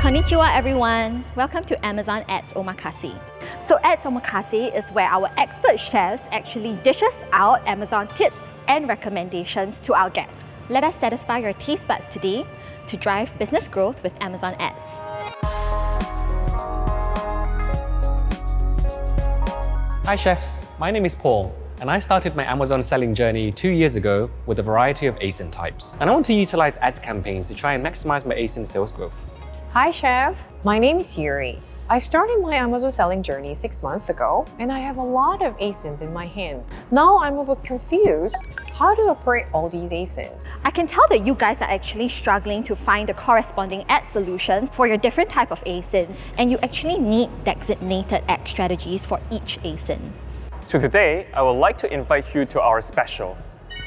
Konnichiwa everyone! Welcome to Amazon Ads Omakase. So Ads Omakase is where our expert chefs actually dish us out Amazon tips and recommendations to our guests. Let us satisfy your taste buds today to drive business growth with Amazon Ads. Hi chefs, my name is Paul and I started my Amazon selling journey 2 years ago with a variety of ASIN types. And I want to utilize ads campaigns to try and maximize my ASIN sales growth. Hi chefs, my name is Yuri. I started my Amazon selling journey 6 months ago and I have a lot of ASINs in my hands. Now I'm a bit confused. How to operate all these ASINs? I can tell that you guys are actually struggling to find the corresponding ad solutions for your different type of ASINs, and you actually need designated ad strategies for each ASIN. So today, I would like to invite you to our special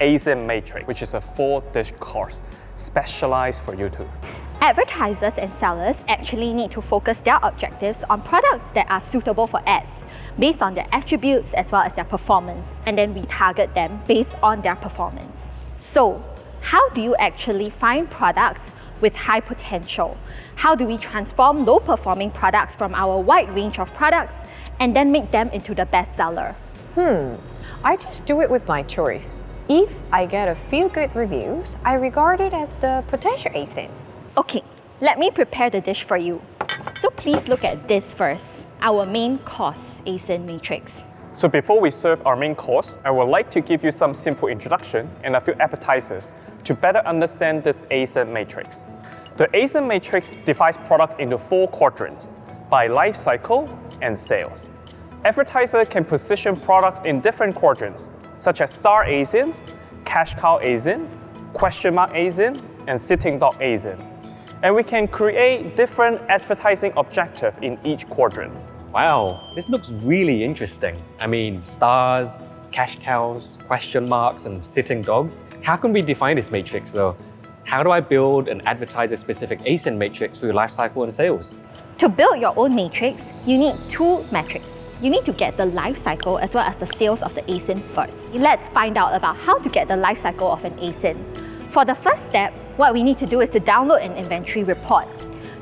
ASIN Matrix, which is a 4-dish course specialized for you too. Advertisers and sellers actually need to focus their objectives on products that are suitable for ads based on their attributes as well as their performance, and then we target them based on their performance. So, how do you actually find products with high potential? How do we transform low-performing products from our wide range of products and then make them into the best seller? I just do it with my choice. If I get a few good reviews, I regard it as the potential ASIN. Okay, let me prepare the dish for you. So please look at this first, our main course ASIN Matrix. So before we serve our main course, I would like to give you some simple introduction and a few appetizers to better understand this ASIN Matrix. The ASIN Matrix divides products into 4 quadrants by life cycle and sales. Advertisers can position products in different quadrants, such as star ASINs, cash cow ASIN, question mark ASIN, and sitting dog ASIN. And we can create different advertising objectives in each quadrant. Wow, this looks really interesting. I mean, stars, cash cows, question marks, and sitting dogs. How can we define this matrix though? How do I build and advertise a specific ASIN matrix for your lifecycle and sales? To build your own matrix, you need 2 metrics. You need to get the life cycle as well as the sales of the ASIN first. Let's find out about how to get the life cycle of an ASIN. For the first step, what we need to do is to download an inventory report.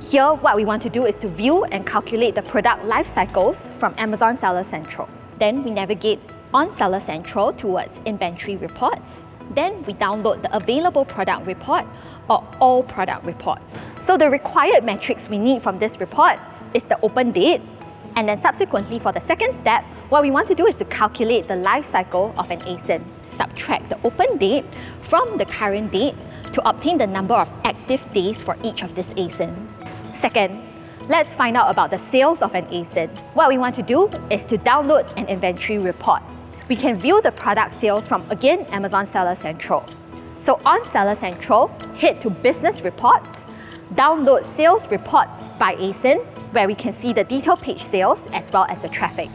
Here, what we want to do is to view and calculate the product life cycles from Amazon Seller Central. Then we navigate on Seller Central towards inventory reports. Then we download the available product report or all product reports. So the required metrics we need from this report is the open date. And then subsequently, for the second step, what we want to do is to calculate the life cycle of an ASIN. Subtract the open date from the current date to obtain the number of active days for each of this ASIN. Second, let's find out about the sales of an ASIN. What we want to do is to download an inventory report. We can view the product sales from, again, Amazon Seller Central. So on Seller Central, head to Business Reports, download Sales Reports by ASIN, where we can see the detail page sales as well as the traffic.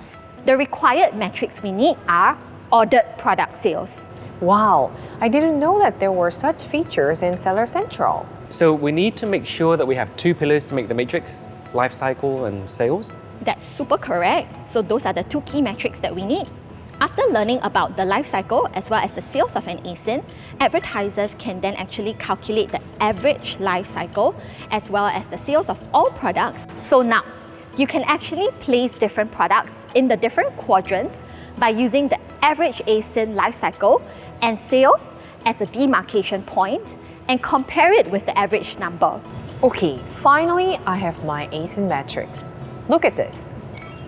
The required metrics we need are ordered product sales. Wow, I didn't know that there were such features in Seller Central. So we need to make sure that we have 2 pillars to make the matrix, life cycle and sales. That's super correct. So those are the 2 key metrics that we need. After learning about the life cycle as well as the sales of an ASIN, advertisers can then actually calculate the average life cycle as well as the sales of all products. So now, you can actually place different products in the different quadrants by using the average ASIN life cycle and sales as a demarcation point and compare it with the average number. Okay, finally I have my ASIN metrics. Look at this.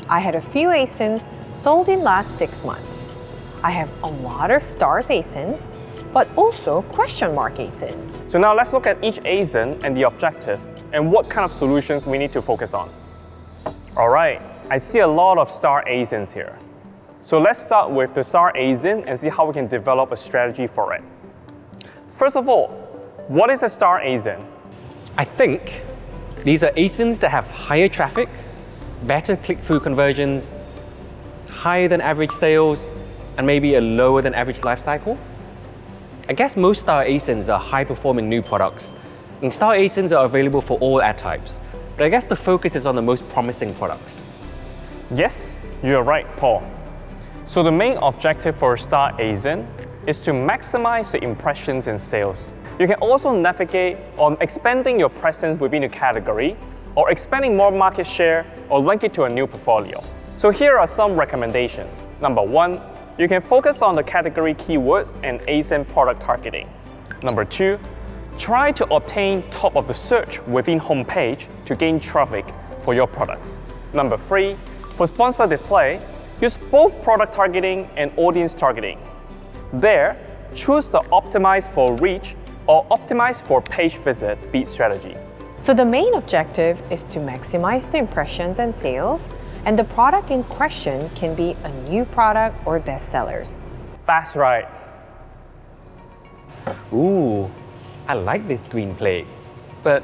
I had a few ASINs sold in last 6 months. I have a lot of stars ASINs, but also question mark ASINs. So now let's look at each ASIN and the objective and what kind of solutions we need to focus on. All right, I see a lot of star ASINs here. So let's start with the star ASIN and see how we can develop a strategy for it. First of all, what is a star ASIN? I think these are ASINs that have higher traffic, better click-through conversions, higher than average sales, and maybe a lower than average life cycle. I guess most star ASINs are high-performing new products, and star ASINs are available for all ad types. But I guess the focus is on the most promising products. Yes, you're right, Paul. So the main objective for a star ASIN is to maximize the impressions and sales. You can also navigate on expanding your presence within a category or expanding more market share, or link it to a new portfolio. So here are some recommendations. Number 1, you can focus on the category keywords and ASIN product targeting. Number 2, try to obtain top of the search within homepage to gain traffic for your products. Number 3, for sponsored display, use both product targeting and audience targeting. There, choose the optimize for reach or optimize for page visit beat strategy. So the main objective is to maximize the impressions and sales, and the product in question can be a new product or bestsellers. That's right. Ooh, I like this green plate. But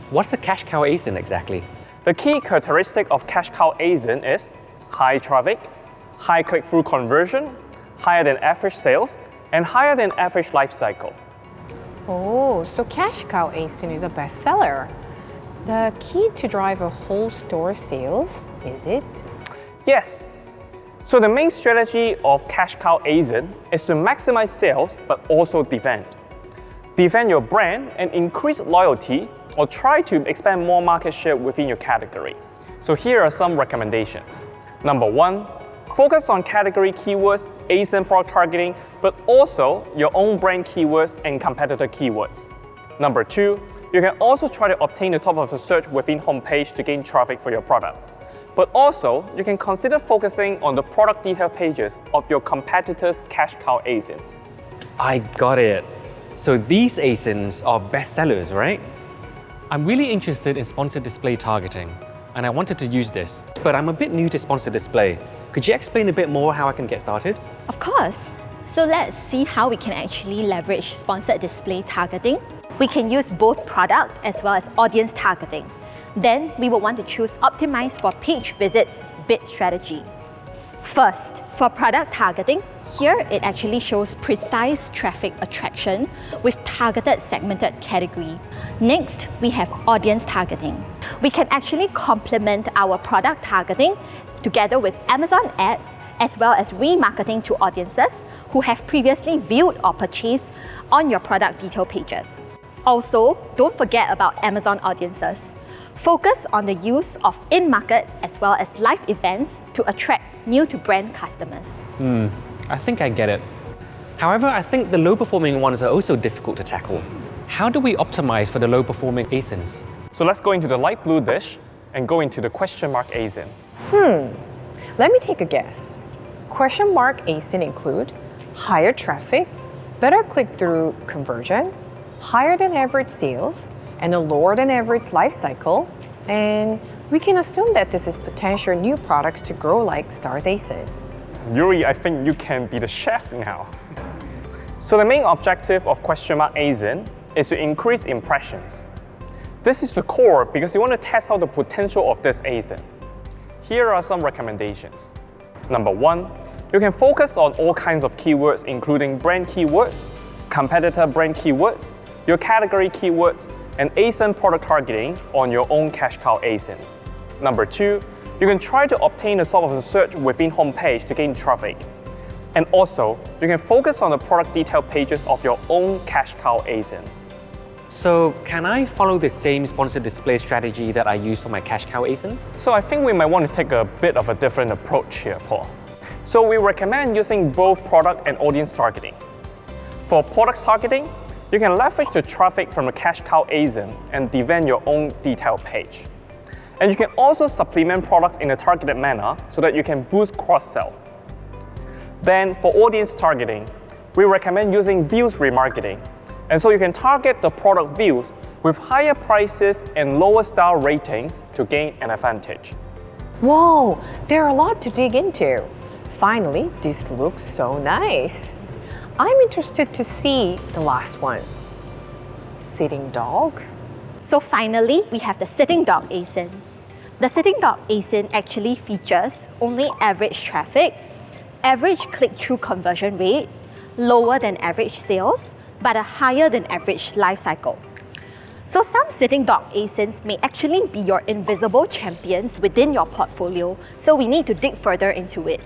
what's a cash cow ASIN exactly? The key characteristic of cash cow ASIN is high traffic, high click-through conversion, higher than average sales, and higher than average life cycle. Oh, so cash cow ASIN is a bestseller. The key to drive a whole store sales, is it? Yes. So the main strategy of cash cow ASIN is to maximize sales but also defend. Defend your brand and increase loyalty, or try to expand more market share within your category. So here are some recommendations. Number 1, focus on category keywords, ASIN product targeting, but also your own brand keywords and competitor keywords. Number 2, you can also try to obtain the top of the search within homepage to gain traffic for your product. But also, you can consider focusing on the product detail pages of your competitors' cash cow ASINs. I got it. So these ASINs are bestsellers, right? I'm really interested in sponsored display targeting, and I wanted to use this. But I'm a bit new to sponsored display. Could you explain a bit more how I can get started? Of course. So let's see how we can actually leverage sponsored display targeting. We can use both product as well as audience targeting. Then we will want to choose optimize for page visits bid strategy. First, for product targeting, here it actually shows precise traffic attraction with targeted segmented category. Next, we have audience targeting. We can actually complement our product targeting together with Amazon ads as well as remarketing to audiences who have previously viewed or purchased on your product detail pages. Also, don't forget about Amazon audiences. Focus on the use of in-market as well as live events to attract new-to-brand customers. I think I get it. However, I think the low-performing ones are also difficult to tackle. How do we optimize for the low-performing ASINs? So let's go into the light blue dish and go into the question mark ASIN. Let me take a guess. Question mark ASIN include higher traffic, better click-through conversion, higher than average sales, and a lower than average life cycle, and we can assume that this is potential new products to grow like Stars ASIN. Yuri, I think you can be the chef now. So the main objective of question mark ASIN is to increase impressions. This is the core because you want to test out the potential of this ASIN. Here are some recommendations. Number 1, you can focus on all kinds of keywords including brand keywords, competitor brand keywords, your category keywords, and ASIN product targeting on your own cash cow ASINs. Number 2, you can try to obtain the top of the search within homepage to gain traffic. And also, you can focus on the product detail pages of your own cash cow ASINs. So can I follow the same sponsored display strategy that I use for my cash cow ASINs? So I think we might want to take a bit of a different approach here, Paul. So we recommend using both product and audience targeting. For product targeting, you can leverage the traffic from the cash cow ASIN and defend your own detail page. And you can also supplement products in a targeted manner so that you can boost cross-sell. Then for audience targeting, we recommend using views remarketing. And so you can target the product views with higher prices and lower star ratings to gain an advantage. Whoa, there are a lot to dig into. Finally, this looks so nice. I'm interested to see the last one. Sitting dog? So finally, we have the sitting dog ASIN. The sitting dog ASIN actually features only average traffic, average click-through conversion rate, lower than average sales, but a higher than average life cycle. So some sitting dog ASINs may actually be your invisible champions within your portfolio, so we need to dig further into it.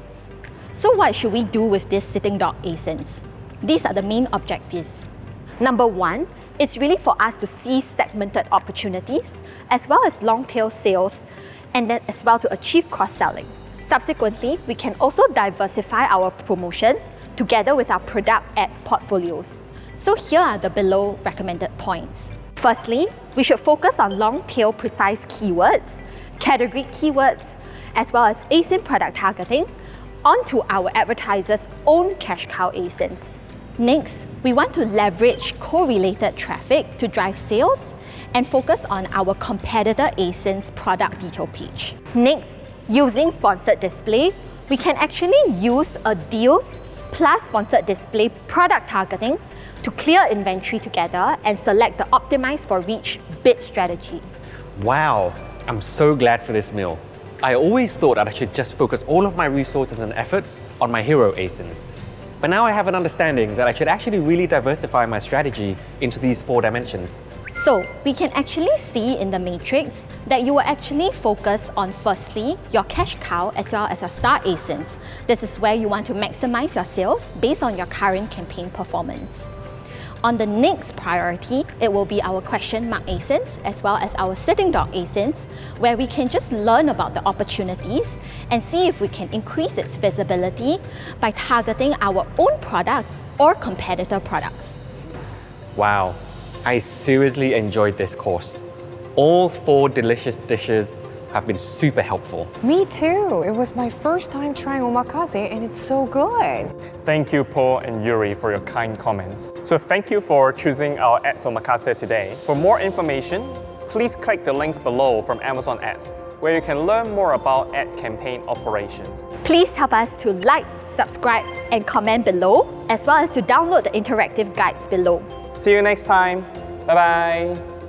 So what should we do with these sitting dog ASINs? These are the main objectives. Number 1 It's really for us to see segmented opportunities, as well as long-tail sales, and then as well to achieve cross-selling. Subsequently, we can also diversify our promotions together with our product ad portfolios. So here are the below recommended points. Firstly, we should focus on long-tail precise keywords, category keywords, as well as ASIN product targeting onto our advertisers' own cash cow ASINs. Next, we want to leverage correlated traffic to drive sales and focus on our competitor ASIN's product detail page. Next, using sponsored display, we can actually use a deals plus sponsored display product targeting to clear inventory together and select the optimized for reach bid strategy. Wow, I'm so glad for this meal. I always thought that I should just focus all of my resources and efforts on my hero ASINs. But now I have an understanding that I should actually really diversify my strategy into these 4 dimensions. So we can actually see in the matrix that you will actually focus on firstly your cash cow as well as your star ASINs. This is where you want to maximize your sales based on your current campaign performance. On the next priority, it will be our question mark ASINs as well as our sitting dog ASINs, where we can just learn about the opportunities and see if we can increase its visibility by targeting our own products or competitor products. Wow, I seriously enjoyed this course. All 4 delicious dishes have been super helpful. Me too. It was my first time trying omakase and it's so good. Thank you, Paul and Yuri, for your kind comments. So thank you for choosing our Ads Omakase today. For more information, please click the links below from Amazon Ads, where you can learn more about ad campaign operations. Please help us to like, subscribe, and comment below, as well as to download the interactive guides below. See you next time. Bye-bye.